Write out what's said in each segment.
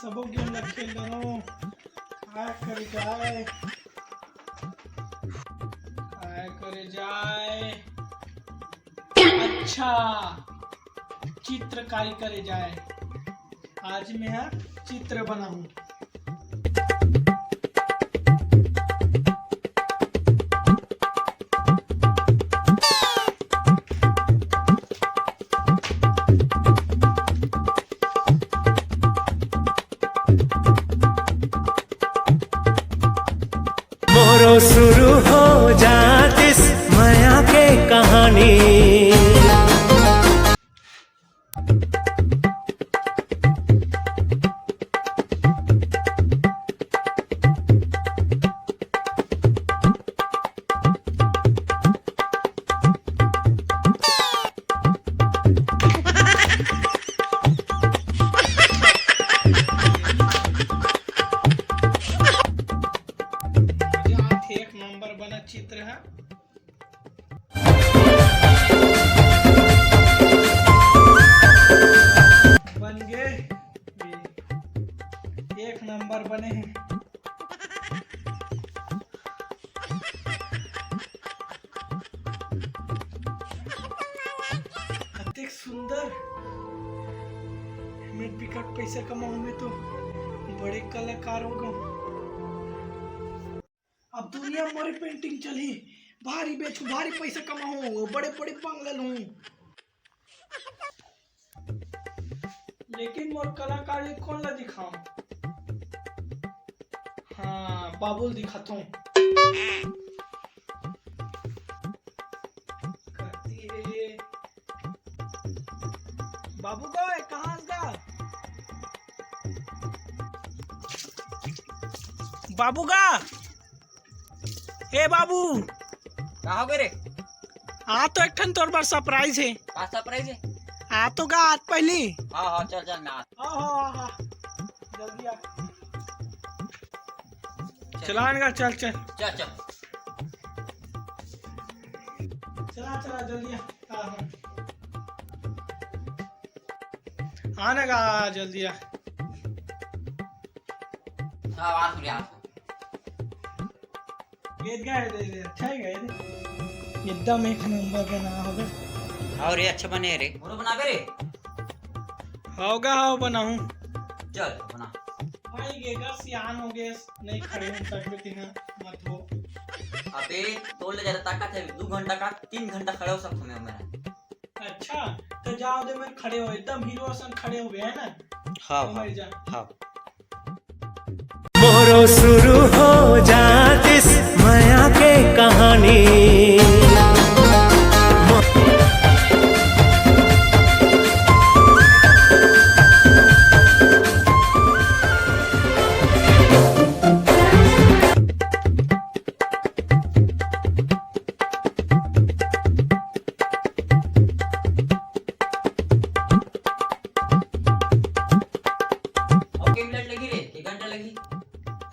सबो गेम ला खेल रहो आय करे जाए अच्छा चित्रकारी करे जाए। आज मैं चित्र बनाऊं। मोरो शुरू हो जातिस माया के कहानी। एक नंबर बना चित्र है। बन गए, एक नंबर बने हैं। अत्यंत सुंदर। मैं बिकट पैसा कमाऊं मैं तो बड़े कलाकारों को। अब दुनिया में मोरी पेंटिंग चली, भारी बेचू, भारी पैसा कमाऊं, बड़े बड़े बंगले लूं। लेकिन मोर कलाकारी कौन ला दिखाऊं? हाँ, बाबुल दिखाता हूँ। बाबू को कहाँ गा? बाबू गा, ए बाबू कहाँ हो गए रे? आ तो एक ठन तोर बार सरप्राइज है। का सरप्राइज है? आ तो गा आज पहली। हाँ हाँ चल चल ना। हाँ जल्दी आ। चलाएगा, चल चल चल चल चला चला जल्दी आ। आने का जल्दी आ। हाँ बात सुनिए आप। गीत गाए दे अच्छा है गाए एकदम एक नंबर बना होगा। और ये अच्छा बने रे। मोरो बना बे रे। होगा हाँ बनाऊं। चल बना। भाई गेगा सियान हो गए नहीं खड़े हो सकते तीन मत हो। अबे तोड़ ले जाता ताकत है 2 घंटा का 3 घंटा खड़े हो सकता हूँ मैं। अच्छा तो जाओ दे मैं खड़े हो एकदम हीरो सन खड़े हो गए है ना। हाँ मर जा। हाँ मोरो शुरू हो जातिस माया के कहानी।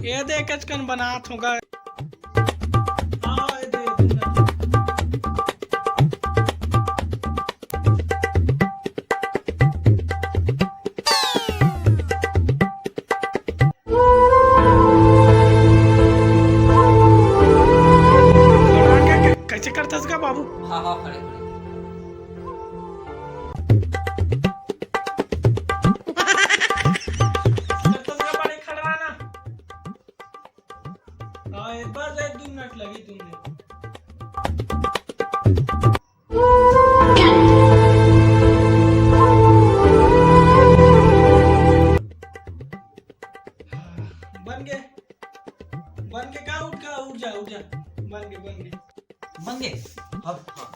ये देख कचकन बनात होगा। कैसे करता इसका बाबू? हाँ हाँ खड़े खड़े। बस 1-2 मिनट लगी तुमने। बन गए का उठ जा बन गए। अब हाँ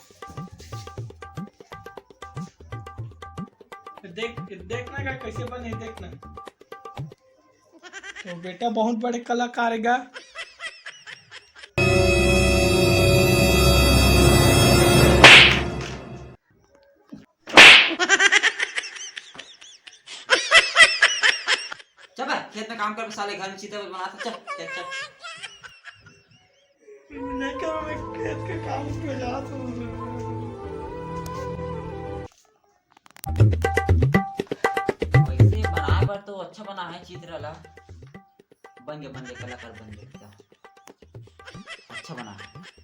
देखना का कैसे बने देखना। तो बेटा बहुत बड़े कलाकार है। चल खेत में काम कर साले घर में चित्र बना था। चल चल नहीं करो मैं खेत के काम पे जाता हूँ। वैसे बना पर तो अच्छा बना है चित्र ला। बन गए कलाकार बन गए क्या, अच्छा बना है।